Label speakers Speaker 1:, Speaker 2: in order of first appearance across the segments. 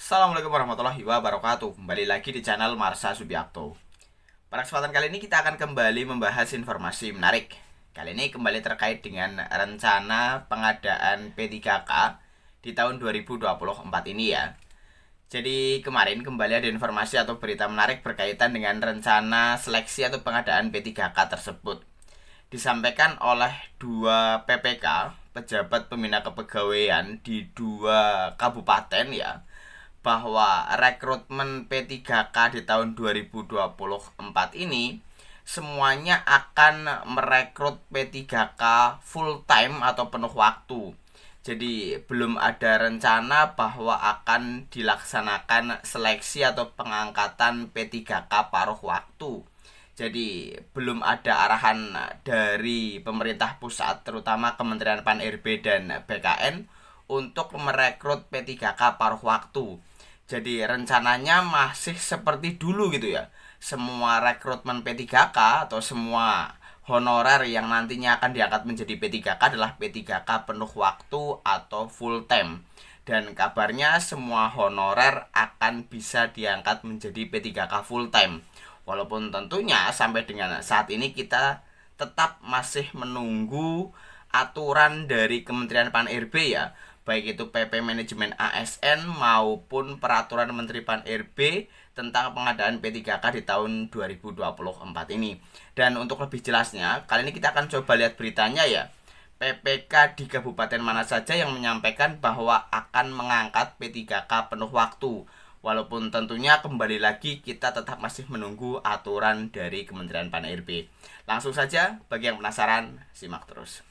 Speaker 1: Assalamualaikum warahmatullahi wabarakatuh. Kembali lagi di channel Marsha Subiakto. Pada kesempatan kali ini kita akan kembali membahas informasi menarik. Kali ini kembali terkait dengan rencana pengadaan P3K di tahun 2024 ini ya. Jadi kemarin kembali ada informasi atau berita menarik berkaitan dengan rencana seleksi atau pengadaan P3K tersebut. Disampaikan oleh dua PPK, pejabat pembina kepegawaian di dua kabupaten ya, bahwa rekrutmen P3K di tahun 2024 ini semuanya akan merekrut P3K full time atau penuh waktu. Jadi belum ada rencana bahwa akan dilaksanakan seleksi atau pengangkatan P3K paruh waktu. Jadi belum ada arahan dari pemerintah pusat, terutama Kementerian Pan-RB dan BKN, untuk merekrut P3K paruh waktu. Jadi rencananya masih seperti dulu gitu ya. Semua rekrutmen P3K atau semua honorer yang nantinya akan diangkat menjadi P3K adalah P3K penuh waktu atau full time. Dan kabarnya semua honorer akan bisa diangkat menjadi P3K full time. Walaupun tentunya sampai dengan saat ini kita tetap masih menunggu aturan dari Kementerian Pan-RB ya, baik itu PP Manajemen ASN maupun Peraturan Menteri Pan-RB tentang pengadaan P3K di tahun 2024 ini. Dan untuk lebih jelasnya, kali ini kita akan coba lihat beritanya ya. PPK di kabupaten mana saja yang menyampaikan bahwa akan mengangkat P3K penuh waktu. Walaupun tentunya kembali lagi kita tetap masih menunggu aturan dari Kementerian Pan-RB. Langsung saja, bagi yang penasaran, simak terus.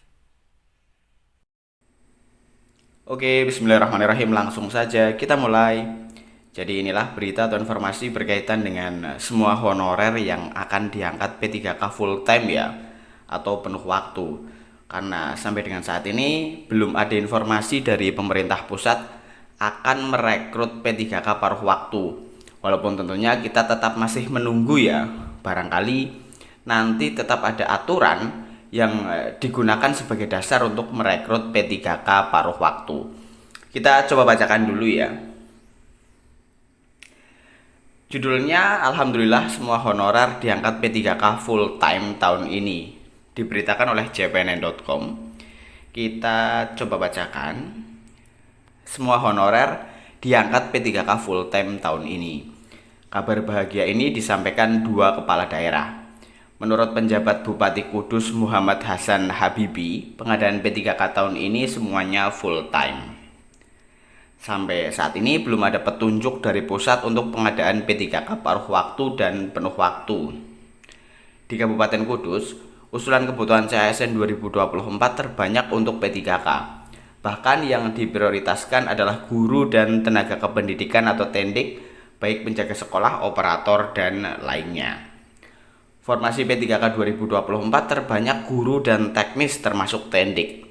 Speaker 1: Oke, bismillahirrahmanirrahim. Langsung saja kita mulai. Jadi inilah berita atau informasi berkaitan dengan semua honorer yang akan diangkat P3K full time ya, atau penuh waktu. Karena sampai dengan saat ini belum ada informasi dari pemerintah pusat akan merekrut P3K paruh waktu. Walaupun tentunya kita tetap masih menunggu ya. Barangkali nanti tetap ada aturan yang digunakan sebagai dasar untuk merekrut P3K paruh waktu. Kita coba bacakan dulu ya. Judulnya, Alhamdulillah semua honorer diangkat P3K full time tahun ini. Diberitakan oleh jpnn.com. Kita coba bacakan. Semua honorer diangkat P3K full time tahun ini. Kabar bahagia ini disampaikan dua kepala daerah. Menurut penjabat Bupati Kudus Muhammad Hasan Habibi, pengadaan P3K tahun ini semuanya full time. Sampai saat ini belum ada petunjuk dari pusat untuk pengadaan P3K paruh waktu dan penuh waktu. Di Kabupaten Kudus, usulan kebutuhan CASN 2024 terbanyak untuk P3K. Bahkan yang diprioritaskan adalah guru dan tenaga kependidikan atau tendik, baik penjaga sekolah, operator, dan lainnya. Formasi P3K 2024 terbanyak guru dan teknis termasuk tendik.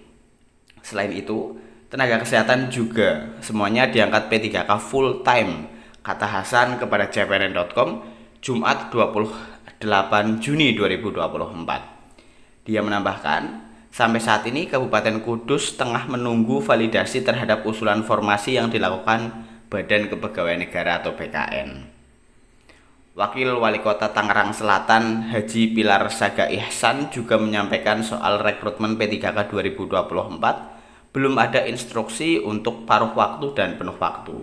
Speaker 1: Selain itu, tenaga kesehatan juga semuanya diangkat P3K full time, kata Hasan kepada cpnn.com Jumat 28 Juni 2024. Dia menambahkan, sampai saat ini Kabupaten Kudus tengah menunggu validasi terhadap usulan formasi yang dilakukan Badan Kepegawaian Negara atau BKN. Wakil Wali Kota Tangerang Selatan Haji Pilar Saga Ihsan juga menyampaikan soal rekrutmen P3K 2024 belum ada instruksi untuk paruh waktu dan penuh waktu.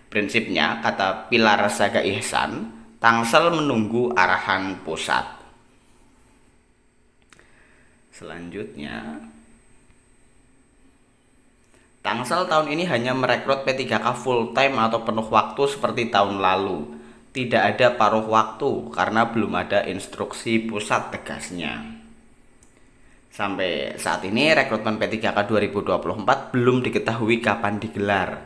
Speaker 1: Prinsipnya, kata Pilar Saga Ihsan, Tangsel menunggu arahan pusat. Selanjutnya, Tangsel tahun ini hanya merekrut P3K full time atau penuh waktu seperti tahun lalu. Tidak ada paruh waktu karena belum ada instruksi pusat, tegasnya. Sampai saat ini rekrutmen P3K 2024 belum diketahui kapan digelar.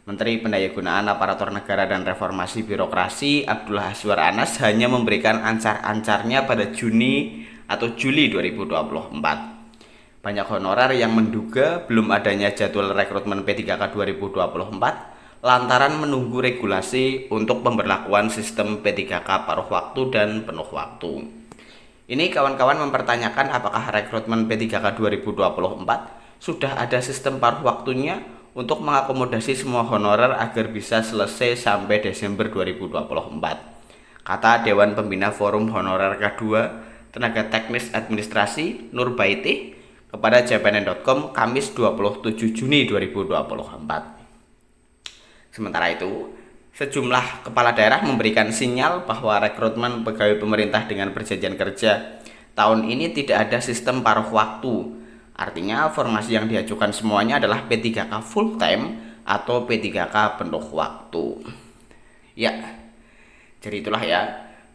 Speaker 1: Menteri Pendayagunaan Aparatur Negara dan Reformasi Birokrasi Abdullah Azwar Anas hanya memberikan ancar-ancarnya pada Juni atau Juli 2024. Banyak honorer yang menduga belum adanya jadwal rekrutmen P3K 2024 lantaran menunggu regulasi untuk pemberlakuan sistem P3K paruh waktu dan penuh waktu. Ini kawan-kawan mempertanyakan apakah rekrutmen P3K 2024 sudah ada sistem paruh waktunya untuk mengakomodasi semua honorer agar bisa selesai sampai Desember 2024. Kata Dewan Pembina Forum Honorer K2 Tenaga Teknis Administrasi Nurbaiti kepada jpnn.com Kamis 27 Juni 2024. Sementara itu, sejumlah kepala daerah memberikan sinyal bahwa rekrutmen pegawai pemerintah dengan perjanjian kerja tahun ini tidak ada sistem paruh waktu. Artinya formasi yang diajukan semuanya adalah P3K full time atau P3K penuh waktu. Ya, jadi itulah ya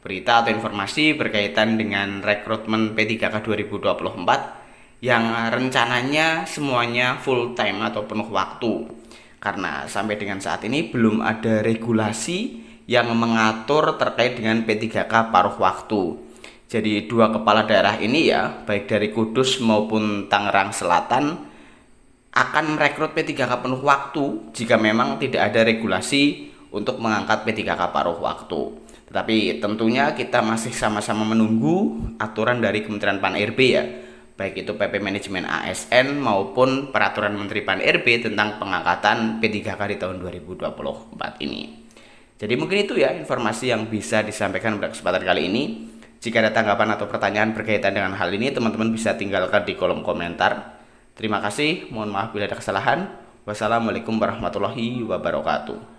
Speaker 1: berita atau informasi berkaitan dengan rekrutmen P3K 2024 yang rencananya semuanya full time atau penuh waktu. Karena sampai dengan saat ini belum ada regulasi yang mengatur terkait dengan P3K paruh waktu. Jadi dua kepala daerah ini ya, baik dari Kudus maupun Tangerang Selatan akan merekrut P3K penuh waktu jika memang tidak ada regulasi untuk mengangkat P3K paruh waktu. Tetapi tentunya kita masih sama-sama menunggu aturan dari Kementerian Pan-RB ya, baik itu PP Manajemen ASN maupun Peraturan Menteri Pan-RB tentang pengangkatan P3K di tahun 2024 ini. Jadi mungkin itu ya informasi yang bisa disampaikan pada kesempatan kali ini. Jika ada tanggapan atau pertanyaan berkaitan dengan hal ini, teman-teman bisa tinggalkan di kolom komentar. Terima kasih, mohon maaf bila ada kesalahan. Wassalamualaikum warahmatullahi wabarakatuh.